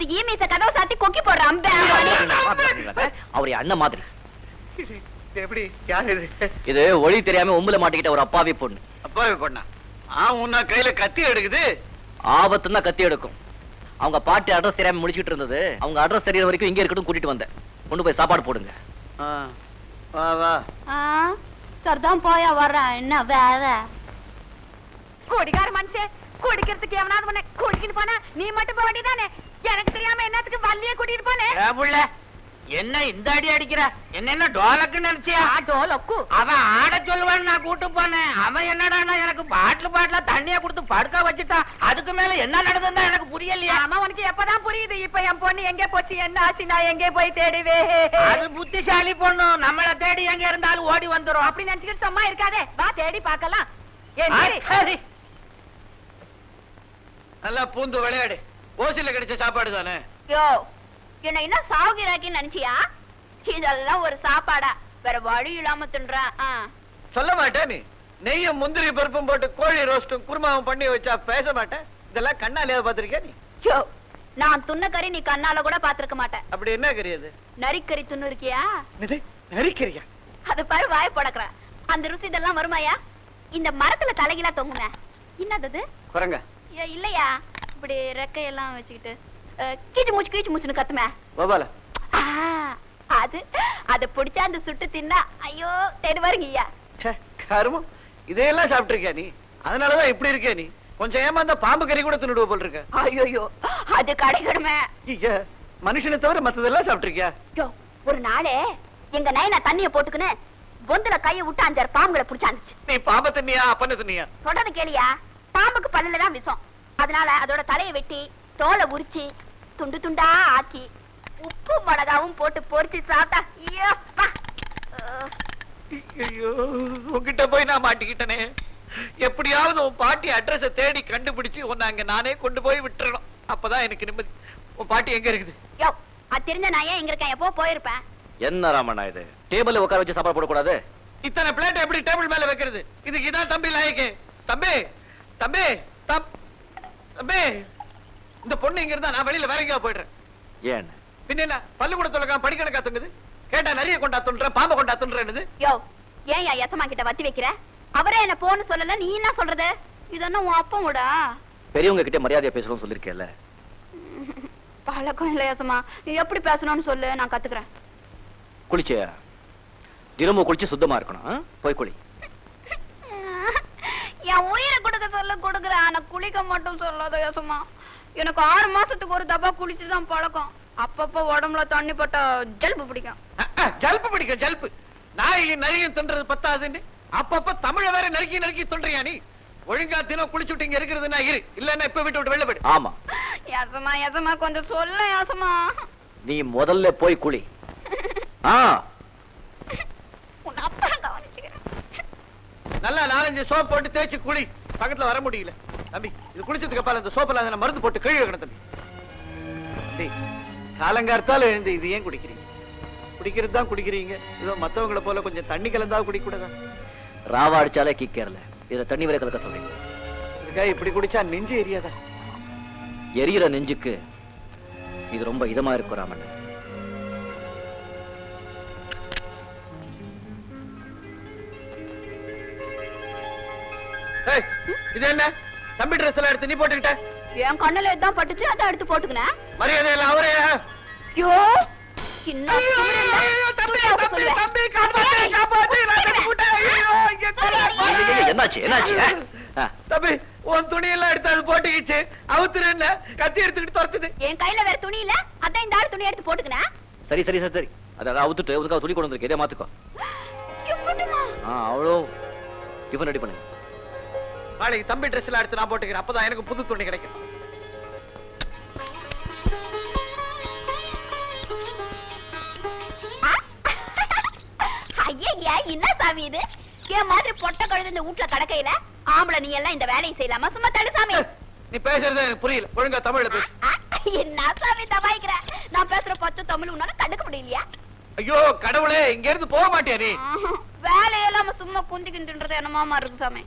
பாக்குறதுக்கு ஈமீச கதவை சாத்தி கொக்கி போடுற அம்பே அவருடைய அண்ணன் மாதிரி. எப்படி யார் இது? இது ஒளி தெரியாம உம்புல மாட்டிக்கிட்ட ஒரு அப்பாவி பொண்ணு. அப்பாவி பொண்ணா? உன்ன கையில கத்தி எடுக்குது. ஆபத்துன்னா கத்தி எடுக்கும். அவங்க பாட்டி அட்ரஸ் தெரியாம முடிச்சிட்டு இருந்தது. அவங்க அட்ரஸ் தெரியற வரைக்கும் இங்க இருக்கட்டும் கூட்டிட்டு வந்தேன். கொண்டு போய் சாப்பாடு போடுங்க. வா வா. சரிதான் போயா வர்றேன். என்ன வேற கோடிக்கார மனுஷன் குடிக்கிறதுக்கு எவனாவது உன்னை குடிக்கிட்டு போனா நீ மட்டும் போக வேண்டியதானே? எனக்கு தெரியாம என்னத்துக்கு வள்ளிய கூட்டிட்டு போனே? என்ன இந்த அடி அடிக்கிற? என்ன டோலக்குன்னு நினைச்சியா? டோலக்கு அவன் ஆட சொல்லுவான்னு நான் கூட்டு போனேன். அவன் என்னடா எனக்கு பாட்டில தண்ணிய கொடுத்து படுக்க வச்சுட்டான். அதுக்கு மேல என்ன நடந்ததுன்னா எனக்கு புரியலையா? ஆமா, உனக்கு எப்பதான் புரியுது? இப்ப என் பொண்ணு எங்க போச்சு, என்ன ஆச்சு, நான் எங்கே போய் தேடுவே? அது புத்திசாலி பொண்ணு. நம்மள தேடி எங்க இருந்தாலும் ஓடி வந்துரும். அப்படி நினைச்சுக்கிட்டு சும்மா இருக்காதே, வா தேடி பார்க்கலாம். சரி, நல்லா பூந்து விளையாடு. ஓசில கிடைச்ச சாப்பாடு தானே. யோ, என்ன சாகுறாக்கின்னு நினைச்சியா? இதெல்லாம் ஒரு சாப்பாடா? வேற வழி இல்லாம தின்றா. சொல்ல மாட்டேன். நீ நெய்யும் முந்திரி பருப்பும் போட்டு கோழி ரோஸ்டும் குருமாவும் பண்ணி வச்சா பேச மாட்டேன். இதெல்லாம் கண்ணால பாத்திருக்கியா நீ? யோ, நான் துண்ண கறி நீ கண்ணால கூட பாத்திருக்க மாட்டேன். அப்படி என்ன கறியாது? நரிக்கறி துண்ணு இருக்கியா? நரிக்கறியா? அது பாரு, வாய போடக்குற. அந்த ருசி இதெல்லாம் வருமாயா? இந்த மரத்துல தலைகீழா தொங்குன என்னது? குரங்க இல்லையா? இப்படி ரெக்கையெல்லாம் வச்சுக்கிட்டு கீச்சு மூச்சுன்னு கத்துமே. அது அத பிடிச்சா அந்த சுட்டு தின்னா ஐயோ தேடி வருங்கய்யா. கருமம், இதையெல்லாம் சாப்பிட்டிருக்கியா நீ? அதனாலதான் இப்படி இருக்கே நீ. கொஞ்சம் ஏமாந்த பாம்பு கறி கூட தின்னுடுவ போல் இருக்க. ஐயோ, அது கிடைக்கணுமே. மனுஷனை தவிர மத்ததெல்லாம் சாப்பிட்டிருக்கியா? ஒரு நாளே எங்க நைனா தண்ணிய போட்டுக்குன்னு பொந்துல கைய விட்டு 5 பாம்புகளை புடிச்சாந்துச்சு. நீ பாம்பை தின்னியா அப்பன்னு தின்னியா? தொடர்ந்து கேளியா? பாம்புக்கு பல்லுலதான் விஷம். அதனால அதோட தலையை வெட்டி தோலை உரிச்சு துண்டு துண்டா ஆக்கி உப்பு மிளகாவும் போட்டு பொரிச்சு சாப்பிட்டா ஐயோ, உன்கிட்ட போய் நான் மாட்டிக்கிட்டனே. எப்படியாவது உன் பாட்டி அட்ரஸ தேடி கண்டுபிடிச்சு உன்னை அங்க நானே கொண்டு போய் விட்டுறணும். அப்பதான் எனக்கு நிம்மதி. உன் பாட்டி எங்க இருக்குது? யோ, அது தெரிஞ்ச நான் ஏன் எங்க இருக்கேன்? எப்போ போயிருப்பேன். என்ன ராமண்ணா இது? டேபிள்ல உட்கார வச்சு சாப்பாடு போடக்கூடாது? இத்தனை பிளேட் எப்படி டேபிள் மேல வைக்கிறது? இதுக்கு இதான் தம்பி லாயக்கு. தம்பி தம்பி தம்பி, இந்த பொண்ணு இங்க இருந்தா நான் வெளியில வேற எங்கேயா போயிடுறேன். ஏன் பின்ன பல்லு கூட தொலைக்காம படிக்கணக்கா தொங்குது. கேட்டா நிறைய கொண்டா துன்ற, பாம்பை கொண்டா துன்றேன்னு. யோ, ஏன் எசமா கிட்ட வத்தி வைக்கிற? அவரே என்ன போன்னு சொல்லல, நீ என்ன சொல்றது? இதென்ன உன் அப்போட? பெரியவங்க கிட்ட மரியாதையா பேசணும்னு சொல்லிருக்கேல்ல. பழக்கம் இல்ல எசமா. எப்படி பேசணும்னு சொல்லு, நான் கத்துக்கிறேன். குளிச்சியா? தினமும் குளிச்சு சுத்தமா இருக்கணும். போய் குளி. என் உயிரை கொடுக்க சொல்ல கொடுக்குற, ஆனா குளிக்க மட்டும் சொல்லாத யசமா. எனக்கு 6 மாசத்துக்கு ஒரு தப்பா குளிச்சுதான் பழக்கம். அப்பப்ப உடம்புல தண்ணி பட்டா ஜல்பு பிடிக்கும். ஜல்பு பிடிக்கும்? ஜல்பு நாயையும் நரியும் தின்றது பத்தாதுன்னு அப்பப்ப தமிழ வேற நறுக்கி சொல்றியா நீ? ஒழுங்கா தினம் குளிச்சுட்டு இங்க இருக்கிறதுனா இரு, இல்லன்னா இப்ப விட்டு வெளில போயிடு. ஆமா யசமா கொஞ்சம் சொல்ல யசமா. நீ முதல்ல போய் குளி. உன் அப்பா கவனிச்சுக்கிறேன். நல்லா 4-5 சோப் போட்டு தேய்ச்சி குளி. பக்கத்துல வர முடியல தம்பி. இது குளிச்சதுக்கு அப்பால இந்த சோப்பெல்லாம் மருந்து போட்டு கழுவி வைக்கணும் தம்பி. காலங்கார்த்தால எழுந்து இது ஏன் குடிக்கிறீங்க? குடிக்கிறது தான் குடிக்கிறீங்க. ஏதோ மத்தவங்களை போல கொஞ்சம் தண்ணி கலந்தா குடிக்க கூடாதா? ராவா அடிச்சாலே கிக்கேறல. இதுல தண்ணி வரை கலக்க சொல்றீங்க. இதுக்காக இப்படி குடிச்சா நெஞ்சு எரியாதா? எரியிற நெஞ்சுக்கு இது ரொம்ப இதமா இருக்கும் ராமன். இது என்ன தம்பி ட்ரெஸ் எல்லாம் எடுத்து நீ போட்டுக்கிட்ட? என் கண்ணுல எதான் பட்டுச்சு, அதை எடுத்து போட்டுக்கினேன். மரியாதை எல்லாம் அவரே. ஐயோ, தம்பி உன் துணி எல்லாம் எடுத்து அது போட்டுக்கிச்சு. அவுத்துரு என்ன கத்தி எடுத்துக்கிட்டு துரத்துது. என் கையில வேற துணி இல்ல, அதான் இந்த ஆள் துணி எடுத்து போட்டுக்கினேன். சரி சரி சரி சரி, அத அவுத்துட்டு உனக்கு துணி கொண்டு வந்திருக்கே, இதை மாத்துக்கோ. அவ்வளோ டிஃபன் ரெடி பண்ணு. நாளைக்கு தம்பி ட்ரெஸ் எல்லாம் எடுத்து நான் போட்டுக்கிறேன். அப்பதான் எனக்கு புது துணி கிடைக்கும். ஐயா, என்ன சாமி இது? என் மாதிரி பொட்ட கழுது இந்த வீட்டுல கடக்கையில ஆம்பளை நீ எல்லாம் இந்த வேலையை செய்யலாமா? சும்மா தடு சாமி. நீ பேசுறது எனக்கு புரியல. ஒழுங்கா தமிழ்ல பேசு. என்ன சாமி தபாய்க்கிற? நான் பேசுற பச்சை தமிழ் உன்னால கண்டுக்க முடியலையா? ஐயோ கடவுளே, இங்க இருந்து போக மாட்டியா நீ? வேலையெல்லாம் சும்மா குந்திக்கின்றது என்னமாமா இருக்கு சாமி.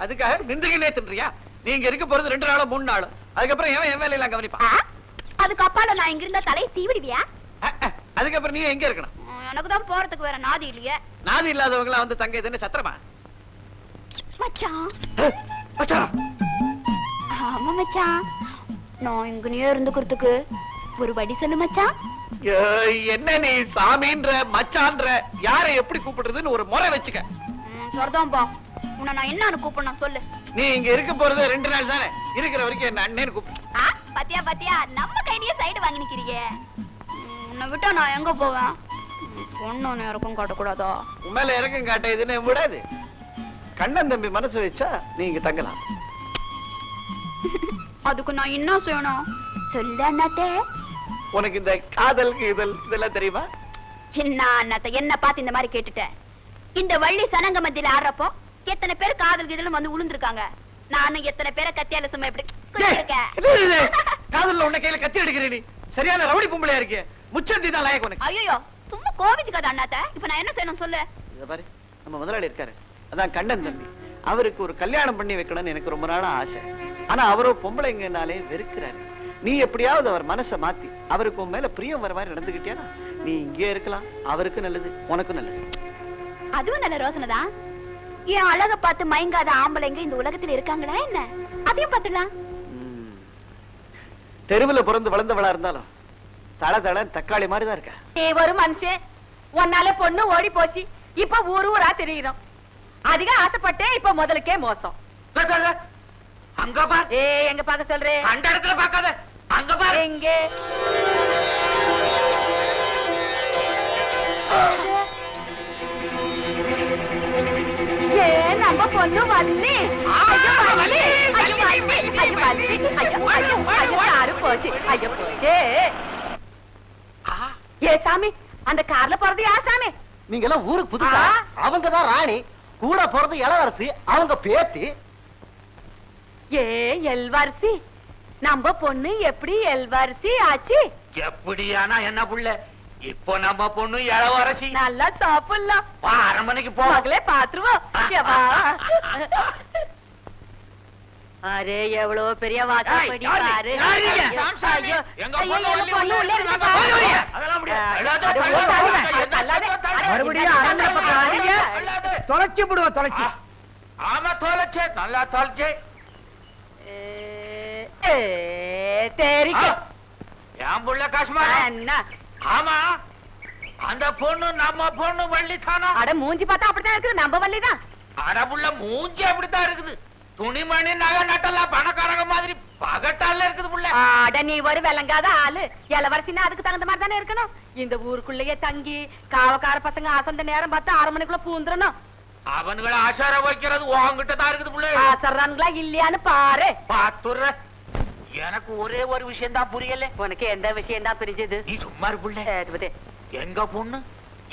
அதுக்காக நின்றுகினே தின்றியா? நீங்க இருக்க போறது 2 நாளோ 3 நாளோ. அதுக்கப்புறம் என் வேலையெல்லாம் கவனிப்பா. அதுக்கு அப்பால நான் இங்க இருந்தா தலையை தீவிடுவியா? அதுக்கப்புறம் நீ எங்க இருக்கணும்? எனக்கு தான் போறதுக்கு வேற நாதி இல்லையே. நாதி இல்லாதவங்க எல்லாம் வந்து தங்க இதுன்னு சத்திரமா? மச்சான் மச்சான், ஆமா மச்சான், நான் இங்கனே இருந்துக்கிறதுக்கு ஒரு வழி சொல்லு மச்சான். என்ன நீ சாமின்ற மச்சான்ற யாரை எப்படி கூப்பிடுறதுன்னு ஒரு முறை வச்சுக்க. சரிதான்பா, உன்னை நான் என்னன்னு கூப்பிடணும் சொல்லு. நீ இங்க இருக்க போறது 2 நாள் தானே, இருக்கிற வரைக்கும் என்ன அண்ணேன்னு கூப்பிடு. பாத்தியா பாத்தியா, நம்ம கையிலேயே சைடு வாங்கி நிக்கிறீங்க. உன்னை விட்டா நான் எங்க போவேன்? பொண்ணு இறக்கம் காட்டக்கூடாதா? உன் மேல இறக்கம் காட்ட இதுன்னு விடாது. கண்ணன் தம்பி மனசு வச்சா நீ இங்க தங்கலாம். அதுக்கு நான் என்ன செய்யணும் சொல்லு அண்ணாத்தே. உனக்கு இந்த காதல் இதெல்லாம் தெரியுமா? என்ன அண்ணாத்த என்ன பார்த்து இந்த மாதிரி கேட்டுட்டேன்? இந்த வள்ளி சனங்க மத்தியில ஆடுறப்போ எத்தனை பேர் காதல் கீதலும் வந்து உளுந்துருக்காங்க. நானும் எத்தனை பேரை கத்தியால சும்மா எப்படி காதல்ல உன்ன கையில கத்தி எடுக்கிறேன். நீ சரியான ரவுடி பொம்பளையா இருக்கே. முச்சந்தி தான் லாயக்கு உனக்கு. ஐயோ சும்மா கோவிச்சுக்காத அண்ணாத்த. இப்ப நான் என்ன செய்யணும் சொல்லு. இத பாரு, நம்ம முதலாளி இருக்காரு, அதான் கண்ணன் தம்பி. அவருக்கு ஒரு கல்யாணம் பண்ணி வைக்கணும்னு எனக்கு ரொம்ப நாளா ஆசை. ஆனா அவரோ பொம்பளைங்கனாலே வெறுக்கிறாரு. நீ எப்படியாவது அவர் மனசை மாத்தி அவருக்கு உன் மேல பிரியம் வர மாதிரி நடந்துகிட்டியா நீ இங்கே இருக்கலாம். அவருக்கு நல்லது, உனக்கும் நல்லது. அதுவும் நல்ல ரோசனை தான். என் அழக பார்த்து மயங்காத ஆம்பளைங்க இந்த உலகத்துல இருக்காங்களா என்ன? அதையும் பார்த்துடலாம். தெருவுல பிறந்து வளர்ந்தவளா இருந்தாலும் தள தள தக்காளி மாதிரி தான் இருக்க. நீ ஒரு மனுஷன், உன்னால பொண்ணு ஓடி போச்சு, இப்ப ஊரா தெரியுறோம். அதிக ஆசைப்பட்டே இப்ப முதலுக்கே மோசம். அங்க பார். எங்க பாக்க சொல்றேன்? அந்த இடத்துல பாக்காத, அங்க பார். எங்க நம்ம பொண்ணு வள்ளி. ஐயோ வள்ளி, ஐயோ வள்ளி, ஐயோ வள்ளி, ஐயோ ஐயோ யாரு போச்சு, ஐயோ போச்சே. ஏ சாமி, அந்த கார்ல போறது யார் சாமி? நீங்க எல்லாம் ஊருக்கு புதுசா? அவங்க தான் ராணி, கூட போறது இளவரசி, அவங்க பேத்தி. ஏ எல்வாரிசி, நம்ம பொண்ணு எப்படி எல்வாரிசி ஆச்சு? எப்படியானா என்ன புள்ள, இப்போ நம்ம பொண்ணு இளவரசி. நல்லா சாப்பிடலாம். அரண்மனைக்கு போ. மகளே பாத்துருவோம். அரே எவ்வளவு பெரிய வாசப்படி பாரு. தொலைச்சு விடுவோம், தொலைச்சு. ஆமா தொலைச்சே, நல்லா தொலைச்சே. தெரியும் என் புள்ள காஷ்மா. என்ன? ஆமா, அந்த பொண்ணு நம்ம பொண்ணு வள்ளி தானா? அட மூஞ்சி பார்த்தா அப்படித்தான் இருக்குது, நம்ம வள்ளிதான். அட புள்ள மூஞ்சி அப்படித்தான் இருக்குது. துணிமணி நகை நட்டெல்லாம் பணக்காரங்க மாதிரி பகட்டால இருக்குது புள்ள. அட நீ ஒரு விளங்காத ஆளு. இளவரசின்னா அதுக்கு தகுந்த மாதிரி தானே இருக்கணும். இந்த ஊருக்குள்ளேயே தங்கி காவக்கார பசங்க அசந்த நேரம் பார்த்து 6 மணிக்குள்ள பூந்துடணும். அவனுங்களை ஆசார வைக்கிறது உங்ககிட்ட தான் இருக்குது புள்ள. ஆசறான்களா இல்லையான்னு பாரு. பாத்துற. எனக்கு ஒரே ஒரு விஷயம் தான் புரியல. உனக்கு எந்த விஷயம் தான் புரிஞ்சது? நீ சும்மா இரு புள்ள. எங்க பொண்ணு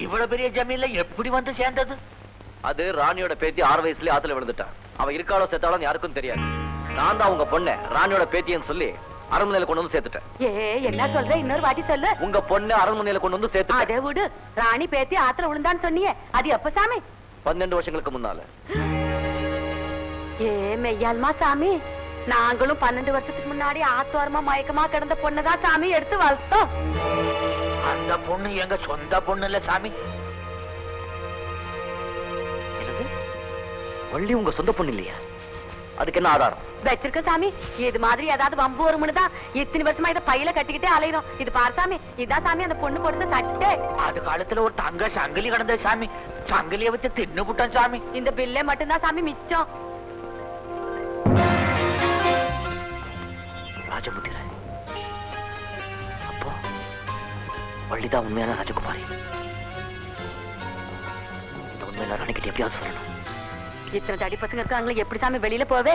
இவ்வளவு பெரிய ஜமீன்ல எப்படி வந்து சேர்ந்தது? அது ராணியோட பேத்தி 6 வயசுலயே ஆத்துல விழுந்துட்டான். அவ இருக்காளோ செத்தாலும் யாருக்கும் தெரியாது. நான் தான் உங்க பொண்ணு ராணியோட பேத்தின்னு சொல்லி அரண்மனையில கொண்டு வந்து சேர்த்துட்டேன். என்ன சொல்ற? இன்னொரு வாட்டி சொல்லு. உங்க பொண்ணு அரண்மனையில கொண்டு வந்து சேர்த்து. அதை விடு. ராணி பேத்தி ஆத்துல விழுந்தான்னு சொன்னியே, அது எப்ப சாமி? 12 வருஷங்களுக்கு முன்னால. மெய்யால்மா சாமி, நாங்களும் 12 வருஷத்துக்கு முன்னாடி ஆத்தோரமா மயக்கமா கிடந்த பொண்ணுதான் சாமி எடுத்து வளர்த்தோம். அந்த பொண்ணு எங்க சொந்த பொண்ணு இல்ல சாமி. வள்ளி உங்க சொந்த பொண்ணு இல்லையா? அதுக்கு என்ன ஆதாரம் வச்சிருக்க சாமி? இது மாதிரி ஏதாவது வம்பு வரும்னுதான் இத்தனை வருஷமா இதை பையில கட்டிக்கிட்டே அலையிறோம். இது பாரு சாமி, இதான் சாமி அந்த பொண்ணு போடுறது சட்டை. அது காலத்துல ஒரு தங்க சங்கிலி கிடந்த சாமி, சங்கிலிய வச்சு தின்னு விட்டான் சாமி. இந்த பில்லே மட்டும்தான் சாமி மிச்சம். ராஜமுத்திர, அப்போ வள்ளிதான் உண்மையான ராஜகுமாரி. இந்த உண்மையில ராணிக்கிட்ட எப்படியாவது சொல்லணும். இத்தனை தடி பசங்க இருக்காங்களே, எப்படி சாமி வெளியில போவே?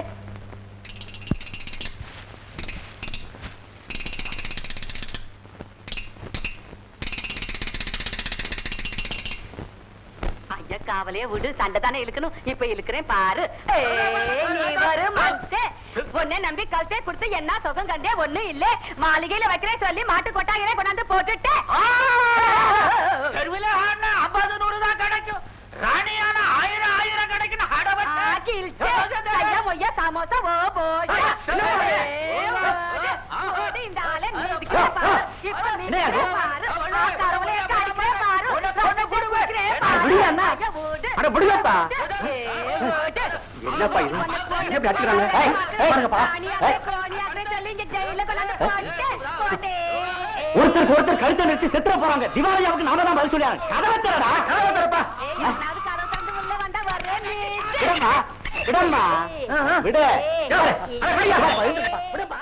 ஐயா காவலையே விடு, சண்டை தானே இழுக்கணும். இப்ப இழுக்கிறேன் பாரு. நீ வரும் உன்னை நம்பி கல்சே கொடுத்து என்ன சுகம் கண்டே ஒண்ணு இல்ல. மாளிகையில வைக்கிறேன் சொல்லி மாட்டு கொட்டாயிலே கொண்டாந்து போட்டுட்டேன். 50 100 தான் கிடைக்கும். ராணியான 1000 கிடைக்கும். சமோசா ஓ போடு இந்த ஆளை விடுங்கப்பா. ஏய், ஓட்டு. என்னப்பா இது? உன்னை கொன்னு எப்படி அடிக்கிறாங்க? ஏய், ஏய், பாருங்கப்பா. ராணியாவே, கோணியாவே சொல்லி இங்க ஜெயில்ல கொண்டாந்து போட்டு. ஒருத்தருக்கு ஒருத்தர் கழுத்தை நிறுத்தி செத்துற போறாங்க. திவாலியாவுக்கு நாம தான் பதில் சொல்லியாங்க. கதவை திறடா, கதவை திறப்பா. ஏய், எவனாவது கதவு திறந்து உள்ள வந்தா வரேன் நீ. விடம்மா, விடம்மா. விடு. ஏய், விடுப்பா.